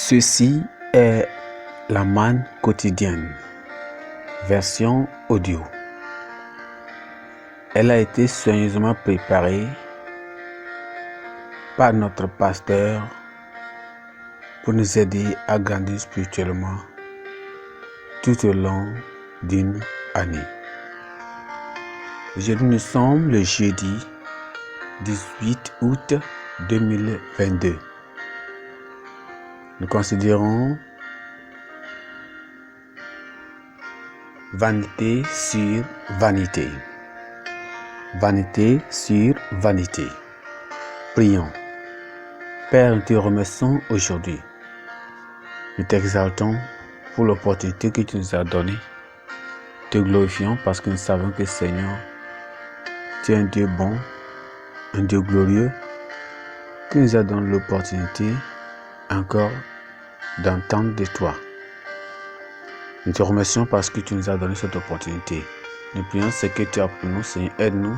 Ceci est la manne quotidienne, version audio. Elle a été soigneusement préparée par notre pasteur pour nous aider à grandir spirituellement tout au long d'une année. Aujourd'hui, nous sommes le jeudi 18 août 2022. Nous considérons vanité sur vanité. Vanité sur vanité. Prions. Père, nous te remercions aujourd'hui. Nous t'exaltons pour l'opportunité que tu nous as donnée. Te glorifions parce que nous savons que Seigneur, tu es un Dieu bon, un Dieu glorieux, qui nous a donné l'opportunité encore d'entendre de toi. Nous te remercions parce que tu nous as donné cette opportunité. Nous prions ce que tu as pour nous, Seigneur, aide-nous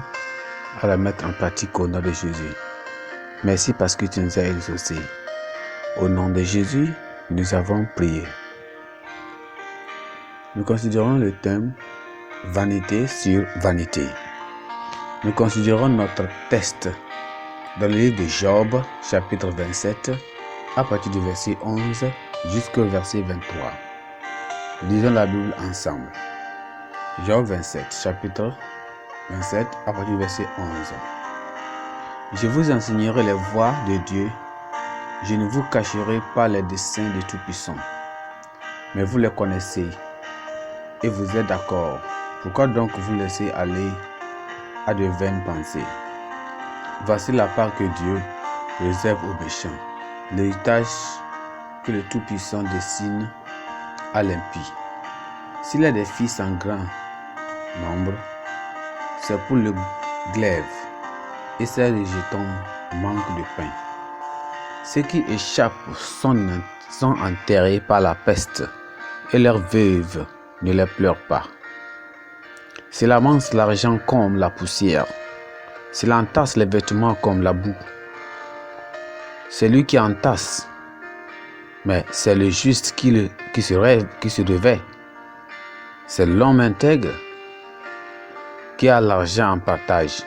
à la mettre en pratique au nom de Jésus. Merci parce que tu nous as exaucés. Au nom de Jésus, nous avons prié. Nous considérons le thème vanité sur vanité. Nous considérons notre test dans le livre de Job, chapitre 27, à partir du verset 11 jusqu'au verset 23. Lisons la Bible ensemble. Job 27, chapitre 27, à partir du verset 11. Je vous enseignerai les voies de Dieu. Je ne vous cacherai pas les desseins de Tout-Puissant. Mais vous les connaissez et vous êtes d'accord. Pourquoi donc vous laissez aller à de vaines pensées? Voici la part que Dieu réserve aux méchants, l'héritage que le Tout-Puissant dessine à l'impie. S'il a des fils en grand nombre, c'est pour le glaive, et ses rejetons manquent de pain. Ceux qui échappent sont enterrés par la peste, et leurs veuves ne les pleurent pas. S'il amasse l'argent comme la poussière, s'il entasse les vêtements comme la boue, c'est lui qui entasse, mais c'est le juste qui se revêt. C'est l'homme intègre qui a l'argent en partage.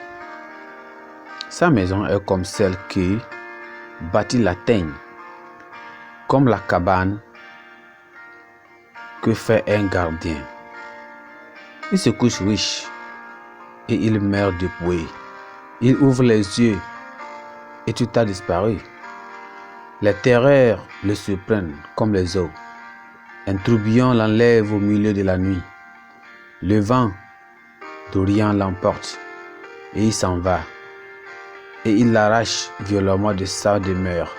Sa maison est comme celle qui bâtit la teigne, comme la cabane que fait un gardien. Il se couche riche et il meurt dépouillé. Il ouvre les yeux et tout a disparu. Les terreurs le surprennent comme les eaux. Un tourbillon l'enlève au milieu de la nuit. Le vent d'Orient l'emporte et il s'en va. Et il l'arrache violemment de sa demeure.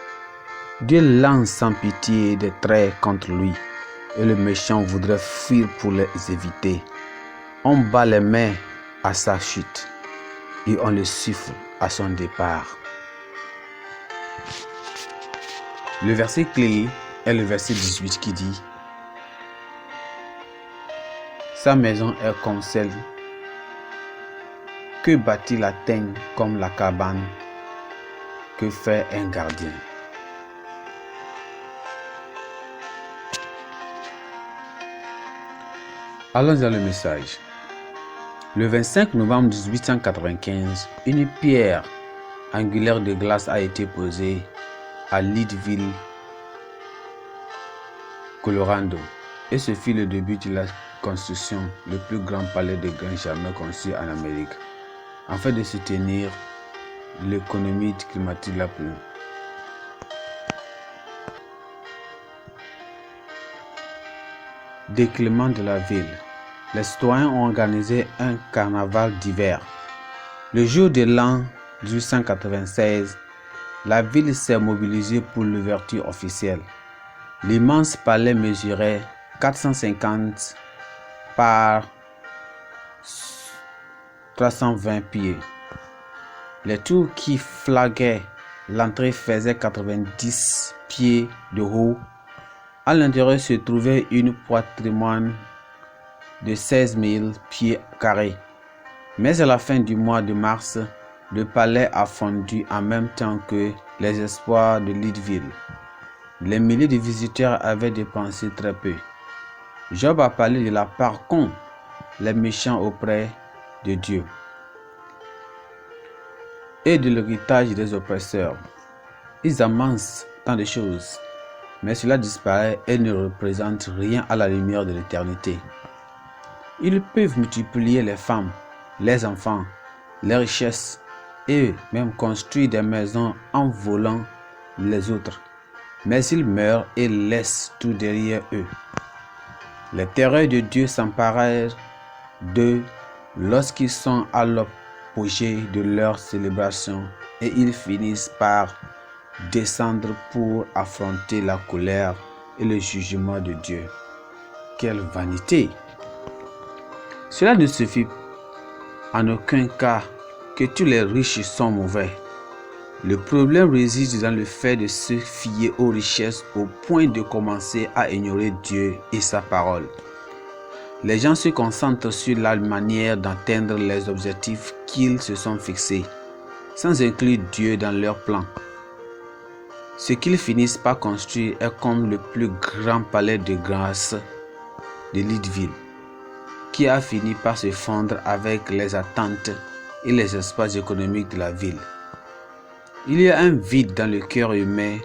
Dieu lance sans pitié des traits contre lui, et le méchant voudrait fuir pour les éviter. On bat les mains à sa chute, et on le siffle à son départ. Le verset clé est le verset 18 qui dit: sa maison est comme celle que bâtit la teigne, comme la cabane que fait un gardien. Allons dans le message. Le 25 novembre 1895, une pierre angulaire de glace a été posée à Leadville, Colorado, et ce fut le début de la construction du plus grand palais de grains jamais conçu en Amérique, afin de soutenir l'économie climatique la plus. Déclement de la ville. Les citoyens ont organisé un carnaval d'hiver. Le jour de l'an 1896, la ville s'est mobilisée pour l'ouverture officielle. L'immense palais mesurait 450 par 320 pieds. Les tours qui flanquaient l'entrée faisaient 90 pieds de haut. À l'intérieur se trouvait une patrimoine de 16 000 pieds carrés. Mais à la fin du mois de mars, le palais a fondu en même temps que les espoirs de Leadville. Les milliers de visiteurs avaient dépensé très peu. Job a parlé de la part qu'ont les méchants auprès de Dieu et de l'héritage des oppresseurs. Ils amassent tant de choses, mais cela disparaît et ne représente rien à la lumière de l'éternité. Ils peuvent multiplier les femmes, les enfants, les richesses et même construire des maisons en volant les autres. Mais ils meurent et laissent tout derrière eux. Les terreurs de Dieu s'emparèrent d'eux lorsqu'ils sont à l'apogée de leur célébration et ils finissent par descendre pour affronter la colère et le jugement de Dieu. Quelle vanité! Cela ne suffit en aucun cas que tous les riches sont mauvais. Le problème réside dans le fait de se fier aux richesses au point de commencer à ignorer Dieu et sa parole. Les gens se concentrent sur la manière d'atteindre les objectifs qu'ils se sont fixés, sans inclure Dieu dans leurs plans. Ce qu'ils finissent par construire est comme le plus grand palais de grâce de Leadville, qui a fini par se fondre avec les attentes et les espaces économiques de la ville. Il y a un vide dans le cœur humain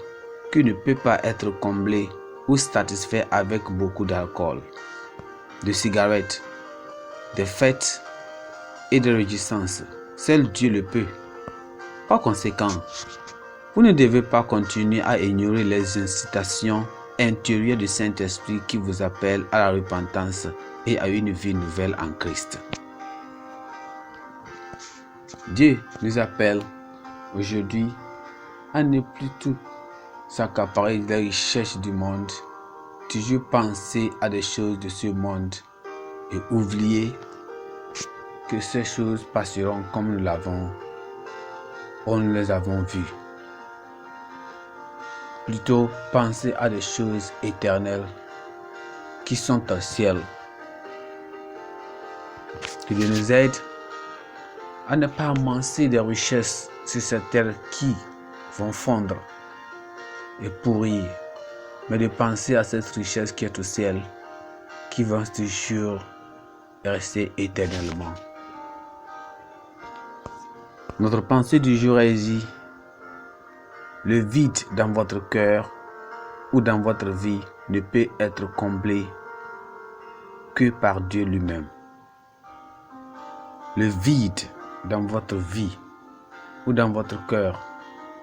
qui ne peut pas être comblé ou satisfait avec beaucoup d'alcool, de cigarettes, de fêtes et de réjouissances. Seul Dieu le peut. Par conséquent, vous ne devez pas continuer à ignorer les incitations intérieures du Saint-Esprit qui vous appellent à la repentance et à une vie nouvelle en Christ. Dieu nous appelle aujourd'hui à ne plus tout s'accaparer des richesses du monde, toujours penser à des choses de ce monde et oublier que ces choses passeront comme nous les avons vues. Plutôt penser à des choses éternelles qui sont au ciel. Que Dieu nous aide à ne pas amasser des richesses sur cette terre qui vont fondre et pourrir, mais de penser à cette richesse qui est au ciel, qui va toujours rester éternellement. Notre pensée du jour est ici. Le vide dans votre cœur ou dans votre vie ne peut être comblé que par Dieu lui-même. Le vide dans votre vie ou dans votre cœur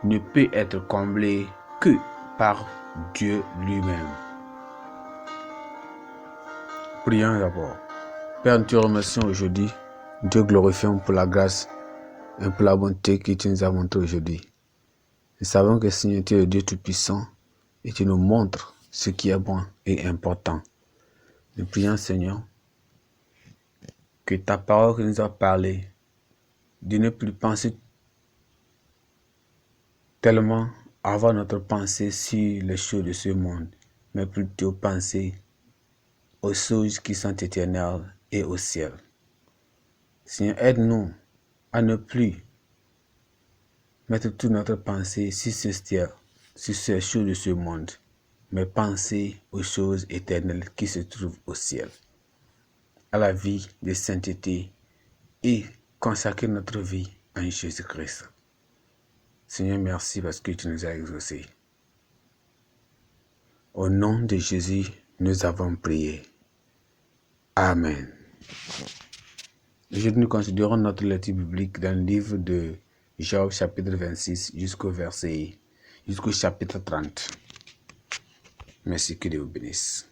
ne peut être comblé que par Dieu lui-même. Prions d'abord. Père, nous te remercions aujourd'hui. Nous te glorifions pour la grâce et pour la bonté que tu nous as montrée aujourd'hui. Nous savons que Seigneur, tu es le Dieu Tout-Puissant et tu nous montres ce qui est bon et important. Nous prions, Seigneur, que ta parole que nous a parlé, de ne plus penser tellement avoir notre pensée sur les choses de ce monde, mais plutôt penser aux choses qui sont éternelles et au ciel. Seigneur, aide-nous à ne plus mettre toute notre pensée sur ces choses de ce monde, mais penser aux choses éternelles qui se trouvent au ciel, à la vie de sainteté et consacrer notre vie en Jésus-Christ. Seigneur, merci parce que tu nous as exaucés. Au nom de Jésus, nous avons prié. Amen. Aujourd'hui, nous considérons notre lecture biblique dans le livre de Job, chapitre 26, jusqu'au chapitre 30. Merci, que Dieu vous bénisse.